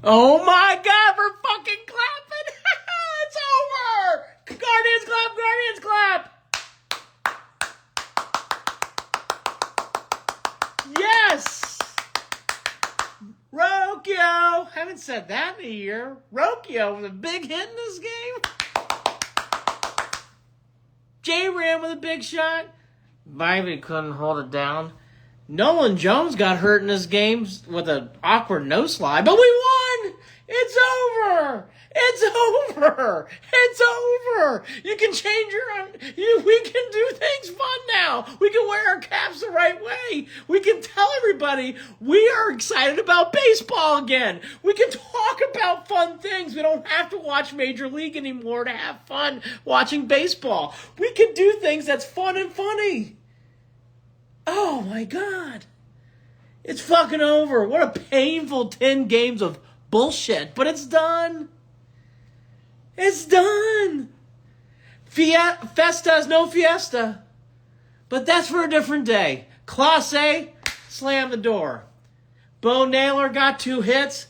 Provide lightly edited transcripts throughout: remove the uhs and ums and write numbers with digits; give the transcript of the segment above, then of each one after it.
Oh my God, we're fucking clapping. It's over. Guardians clap, Guardians clap. Yes. Rocchio. Haven't said that in a year. Rocchio with a big hit in this game. J-Ram with a big shot. Bybee couldn't hold it down. Nolan Jones got hurt in this game with an awkward no slide, but we won! It's over! It's over! It's over! You can change we can do things fun now. We can wear our caps the right way. We can tell everybody we are excited about baseball again. We can talk about fun things. We don't have to watch Major League anymore to have fun watching baseball. We can do things that's fun and funny. Oh my God. It's fucking over. What a painful 10 games of bullshit. But it's done. It's done. Festa is no fiesta. But that's for a different day. Class A, slam the door. Bo Naylor got 2 hits.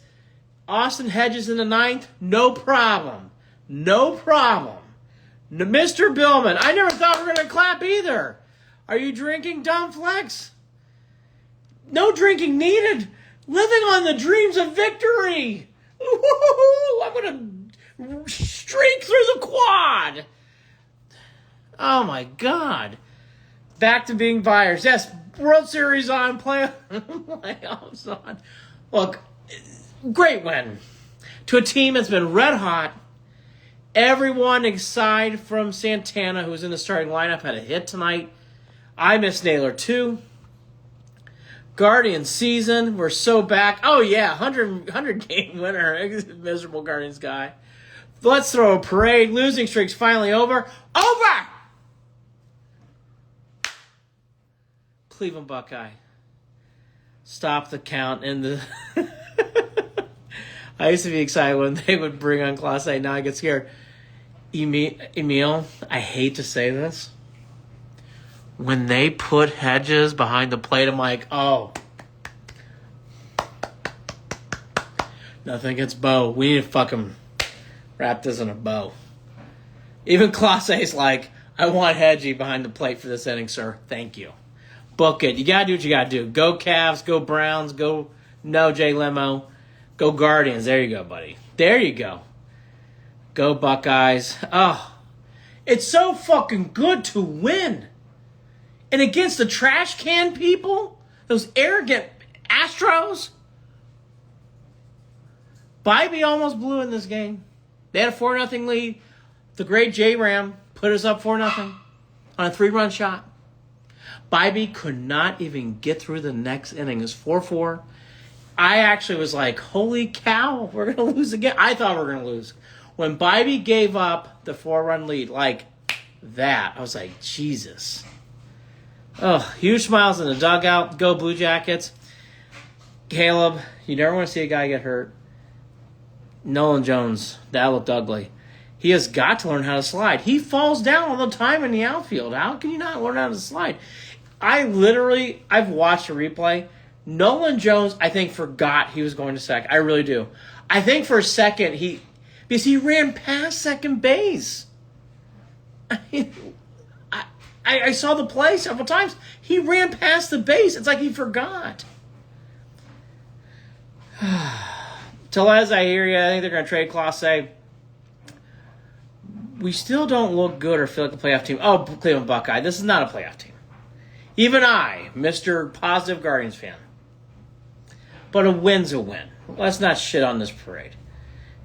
Austin Hedges in the 9th. No problem. No problem. Mr. Billman. I never thought we were going to clap either. Are you drinking, Dumb Flex? No drinking needed. Living on the dreams of victory. Ooh, I'm going to streak through the quad. Oh, my God. Back to being buyers. Yes, World Series on, playoffs on. Look, great win. To a team that's been red hot. Everyone aside from Santana, who's in the starting lineup, had a hit tonight. I miss Naylor too. Guardians season, we're so back. Oh yeah, 100 game winner. Miserable Guardians guy. Let's throw a parade. Losing streak's finally over. Over! Cleveland Buckeye. Stop the count in the... I used to be excited when they would bring on Class A. Now I get scared. Emil, I hate to say this. When they put Hedges behind the plate, I'm like, oh. Nothing against Bo. We need to fucking wrap this in a bow. Even Class A's like, I want Hedgie behind the plate for this inning, sir. Thank you. Book it. You got to do what you got to do. Go Cavs, go Browns, go No J Limo, go Guardians. There you go, buddy. There you go. Go Buckeyes. Oh, it's so fucking good to win. And against the trash can people, those arrogant Astros, Bybee almost blew in this game. They had a 4-0 lead. The great J-Ram put us up 4-0 on a 3-run shot. Bybee could not even get through the next inning. It was 4-4. I actually was like, holy cow, we're going to lose again. I thought we were going to lose. When Bybee gave up the 4-run lead, like that, I was like, Jesus. Oh, huge smiles in the dugout. Go Blue Jackets. Caleb, you never want to see a guy get hurt. Nolan Jones, that looked ugly. He has got to learn how to slide. He falls down all the time in the outfield. How can you not learn how to slide? I've watched a replay. Nolan Jones, I think, forgot he was going to second. I really do. I think for a second, because he ran past second base. I saw the play several times. He ran past the base. It's like he forgot. Telez, I hear you. I think they're going to trade Class A. We still don't look good or feel like a playoff team. Oh, Cleveland Buckeye. This is not a playoff team. Even I, Mr. Positive Guardians fan. But a win's a win. Let's not shit on this parade.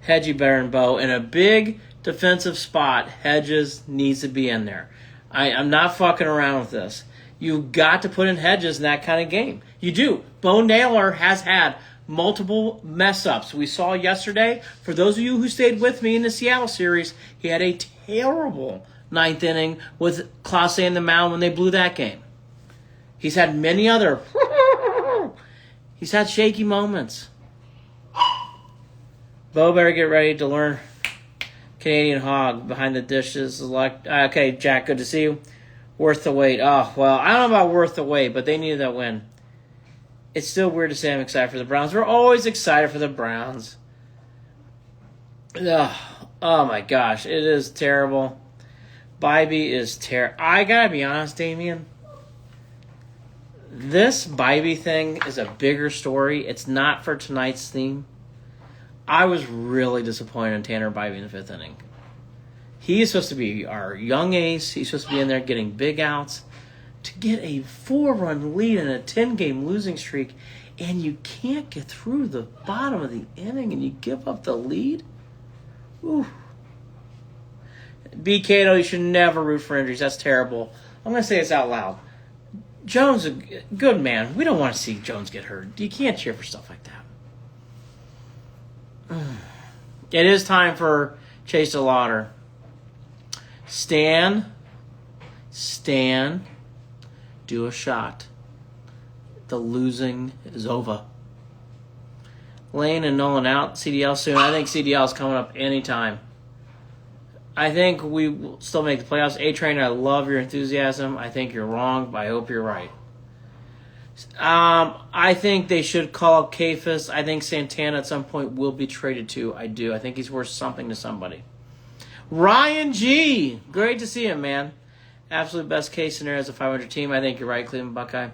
Hedgie better than Bo. In a big defensive spot, Hedges needs to be in there. I'm not fucking around with this. You got to put in Hedges in that kind of game. You do. Bo Naylor has had multiple mess-ups. We saw yesterday, for those of you who stayed with me in the Seattle series, he had a terrible 9th inning with Clase in the mound when they blew that game. He's had many other... He's had shaky moments. Bo better get ready to learn Canadian Hog behind the dishes. Okay, Jack, good to see you. Worth the wait. Oh, well, I don't know about worth the wait, but they needed that win. It's still weird to say I'm excited for the Browns. We're always excited for the Browns. Ugh. Oh my gosh, it is terrible. Bybee is terrible. I gotta be honest, Damien. This Bybee thing is a bigger story. It's not for tonight's theme. I was really disappointed in Tanner Bybee in the fifth inning. He is supposed to be our young ace. He's supposed to be in there getting big outs. To get a 4-run lead in a 10-game losing streak, and you can't get through the bottom of the inning and you give up the lead? Ooh. B. Cato, you should never root for injuries. That's terrible. I'm going to say this out loud. Jones, a good man. We don't want to see Jones get hurt. You can't cheer for stuff like that. It is time for Chase the Lauder. Stan, do a shot. The losing is over. Lane and Nolan out. CDL soon. I think CDL is coming up anytime. I think we will still make the playoffs. A-Train, I love your enthusiasm. I think you're wrong, but I hope you're right. I think they should call up Kafis. I think Santana at some point will be traded too. I do. I think he's worth something to somebody. Ryan G. Great to see him, man. Absolute best case scenario as a 500 team. I think you're right, Cleveland Buckeye.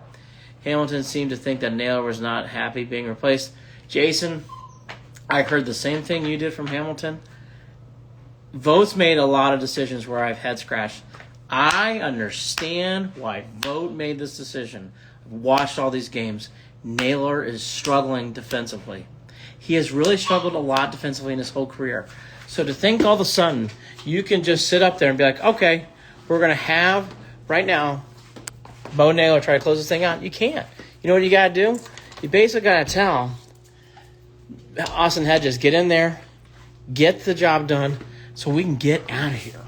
Hamilton seemed to think that Naylor was not happy being replaced. Jason, I heard the same thing you did from Hamilton. Votes made a lot of decisions where I've head scratched. I understand why Vote made this decision. I've watched all these games. Naylor is struggling defensively. He has really struggled a lot defensively in his whole career. So to think all of a sudden you can just sit up there and be like, okay, we're going to have right now Bo Naylor try to close this thing out. You can't. You know what you got to do? You basically got to tell Austin Hedges, get in there, get the job done so we can get out of here.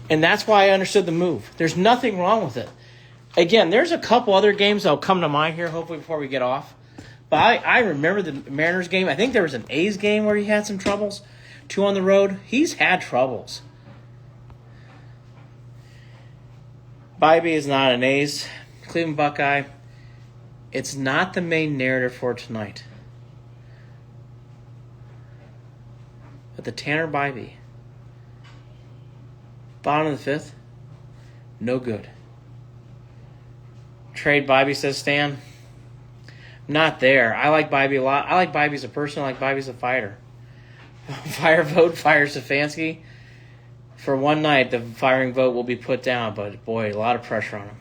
And that's why I understood the move. There's nothing wrong with it. Again, there's a couple other games that will come to mind here, hopefully before we get off. But I remember the Mariners game. I think there was an A's game where he had some troubles. 2 on the road. He's had troubles. Bybee is not an A's. Cleveland Buckeye. It's not the main narrative for tonight. But the Tanner Bybee. Bottom of the 5th. No good. Trade Bybee, says Stan. Not there. I like Bybee a lot. I like Bybee as a person. I like Bybee as a fighter. Fire Vote, fire Stefanski. For one night, the firing vote will be put down, but boy, a lot of pressure on him.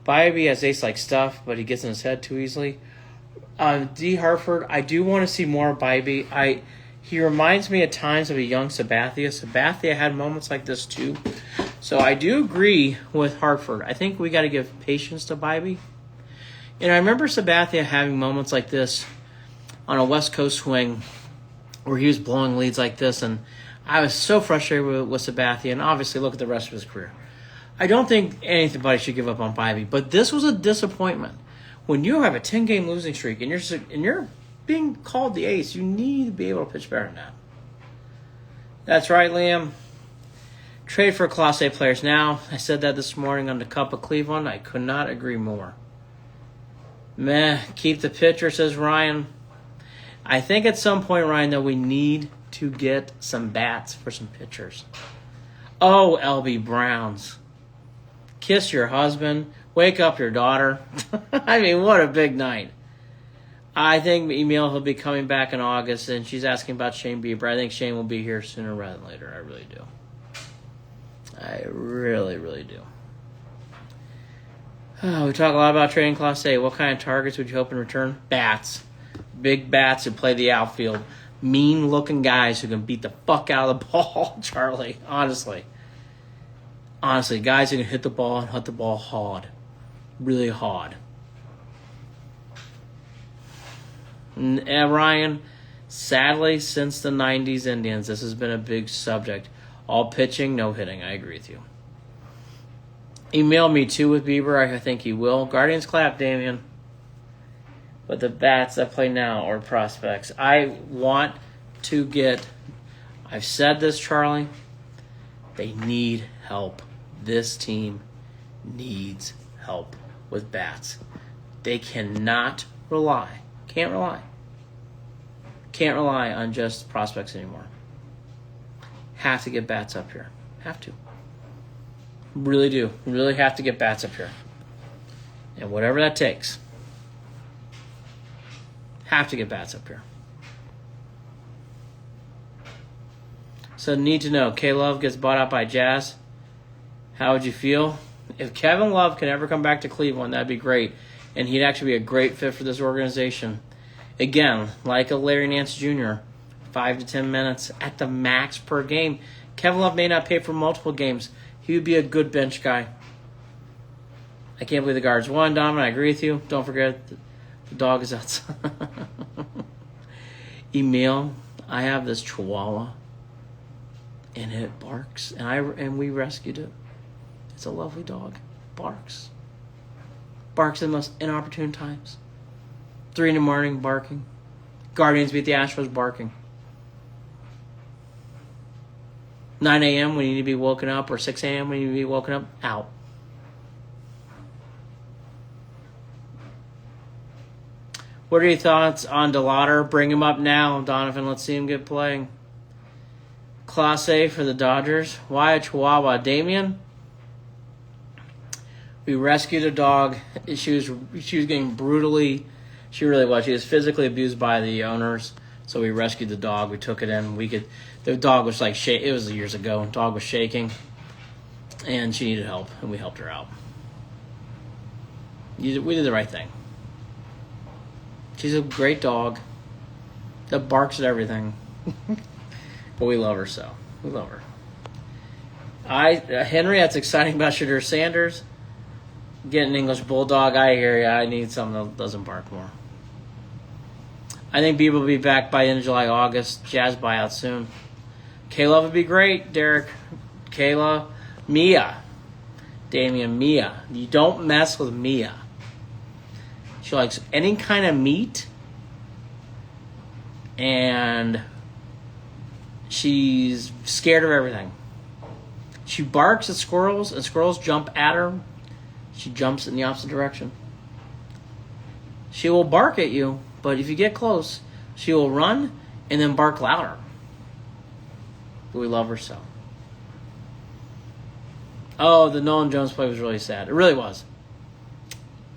Bybee has ace-like stuff, but he gets in his head too easily. D. Hartford, I do want to see more of Bybee. He reminds me at times of a young Sabathia. Sabathia had moments like this too. So I do agree with Hartford. I think we got to give patience to Bybee. And I remember Sabathia having moments like this on a West Coast swing where he was blowing leads like this, and I was so frustrated with Sabathia, and obviously look at the rest of his career. I don't think anybody should give up on Bybee, but this was a disappointment. When you have a 10-game losing streak and you're being called the ace, you need to be able to pitch better than that. That's right, Liam. Trade for Class A players now. I said that this morning on the Cup of Cleveland. I could not agree more. Meh, keep the pitcher, says Ryan. I think at some point, Ryan, though, we need to get some bats for some pitchers. Oh, LB Browns. Kiss your husband. Wake up your daughter. I mean, what a big night. I think Emil will be coming back in August, and she's asking about Shane Bieber. I think Shane will be here sooner rather than later. I really do. I really, really do. We talk a lot about trading Class A. What kind of targets would you hope in return? Bats. Big bats who play the outfield. Mean-looking guys who can beat the fuck out of the ball, Charlie. Honestly, guys who can hit the ball and hit the ball hard. Really hard. And Ryan, sadly, since the 90s Indians, this has been a big subject. All pitching, no hitting. I agree with you. Email me too with Bieber. I think he will. Guardians clap, Damien. But the bats that play now are prospects. I want to get... I've said this, Charlie. They need help. This team needs help with bats. They cannot rely. Can't rely on just prospects anymore. have to get bats up here. Have to. Really do. Really have to get bats up here. And whatever that takes. Have to get bats up here. So need to know, K Love gets bought out by Jazz. How would you feel? If Kevin Love can ever come back to Cleveland, that'd be great. And he'd actually be a great fit for this organization. Again, like a Larry Nance Jr., 5 to 10 minutes at the max per game. Kevin Love may not pay for multiple games. He would be a good bench guy. I can't believe the guards won, Donovan. I agree with you. Don't forget, the dog is outside. Emil, I have this Chihuahua, and it barks, and we rescued it. It's a lovely dog. Barks. Barks at the most inopportune times. 3 in the morning, barking. Guardians beat the Astros, barking. 9 a.m. when you need to be woken up, or 6 a.m. when you need to be woken up, out. What are your thoughts on DeLauder? Bring him up now, Donovan. Let's see him get playing. Class A for the Dodgers. Why a Chihuahua? Damien? We rescued a dog. She was getting brutally, she really was. She was physically abused by the owners. So we rescued the dog. We took it in. The dog was like, it was years ago. The dog was shaking. And she needed help. And we helped her out. We did the right thing. She's a great dog that barks at everything. But we love her so. We love her. Henry, that's exciting about Shadur Sanders. Get an English Bulldog. I hear you. I need something that doesn't bark more. I think Bieber will be back by the end of July, August. Jazz buyout soon. Kayla would be great, Derek. Kayla. Mia. Damian, Mia. You don't mess with Mia. She likes any kind of meat. And she's scared of everything. She barks at squirrels, and squirrels jump at her. She jumps in the opposite direction. She will bark at you, but if you get close, she will run and then bark louder. We love her so. Oh, the Nolan Jones play was really sad. It really was.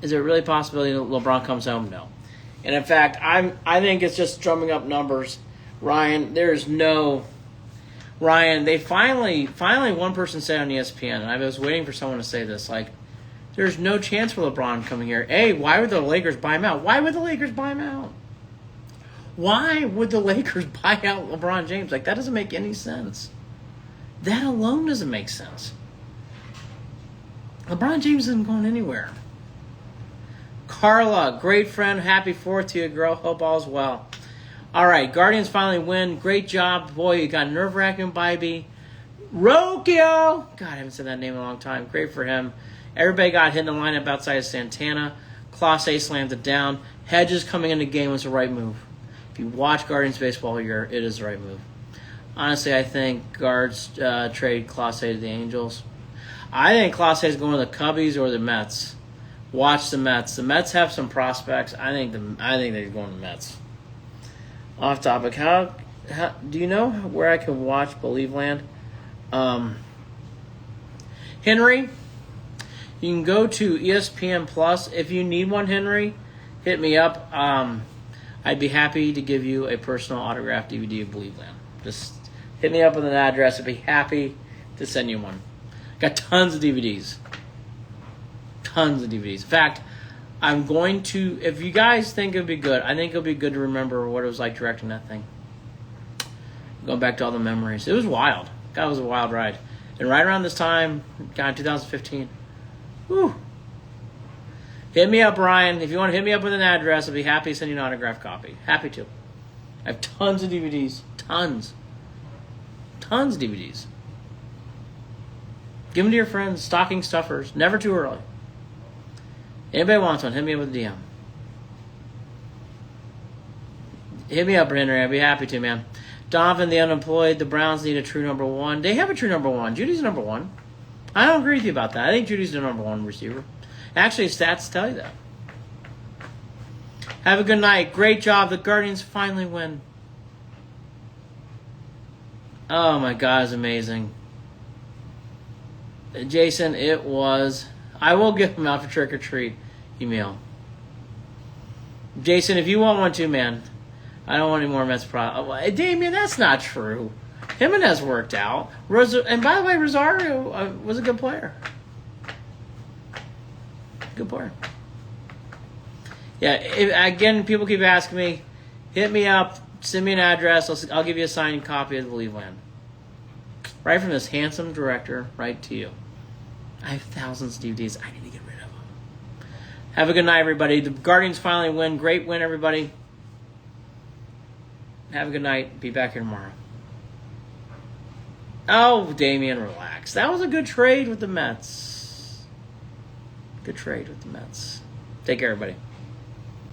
Is there really a possibility that LeBron comes home? No. And in fact, I think it's just drumming up numbers. Ryan, they finally one person said on ESPN, and I was waiting for someone to say this, like, there's no chance for LeBron coming here. Hey, why would the Lakers buy him out? Why would the Lakers buy him out? Why would the Lakers buy out LeBron James? Like, that doesn't make any sense. That alone doesn't make sense. LeBron James isn't going anywhere. Carla, great friend. Happy 4th to you, girl. Hope all's well. All right, Guardians finally win. Great job. Boy, you got nerve-wracking, Bybee. Rokio. God, I haven't said that name in a long time. Great for him. Everybody got hit in the lineup outside of Santana. Class A slammed it down. Hedges coming in the game was the right move. If you watch Guardians baseball here, it is the right move. Honestly, I think Guards trade Class A to the Angels. I think Class A is going to the Cubbies or the Mets. Watch the Mets. The Mets have some prospects. I think they're going to the Mets. Off topic. How do you know where I can watch Believe Land? Henry, you can go to ESPN Plus. If you need one, Henry, hit me up. I'd be happy to give you a personal autographed DVD of Believe Land. Just hit me up with an address. I'd be happy to send you one. Got tons of DVDs. Tons of DVDs. In fact, I'm going to, if you guys think it would be good, I think it would be good to remember what it was like directing that thing. Going back to all the memories. It was wild. God, it was a wild ride. And right around this time, God, 2015. Whew. Hit me up, Ryan. If you want to hit me up with an address, I'll be happy to send you an autographed copy. Happy to. I have tons of DVDs. Tons. Tons of DVDs. Give them to your friends. Stocking stuffers. Never too early. Anybody wants one, hit me up with a DM. Hit me up, Henry. I'd be happy to, man. Donovan, the unemployed. The Browns need a true number one. They have a true number one. Judy's number one. I don't agree with you about that. I think Judy's the number one receiver. Actually, stats tell you that. Have a good night. Great job. The Guardians finally win. Oh my God, it's amazing. Jason, it was. I will give him out for trick or treat email. Jason, if you want one too, man, I don't want any more Mets Damien, that's not true. Jimenez worked out. And by the way, Rosario was a good player. Good player. Yeah, again, people keep asking me, hit me up, send me an address, I'll give you a signed copy of the Believe Land. Right from this handsome director, right to you. I have thousands of DVDs. I need to get rid of them. Have a good night, everybody. The Guardians finally win. Great win, everybody. Have a good night. Be back here tomorrow. Oh, Damien, relax. That was a good trade with the Mets. Good trade with the Mets. Take care, everybody.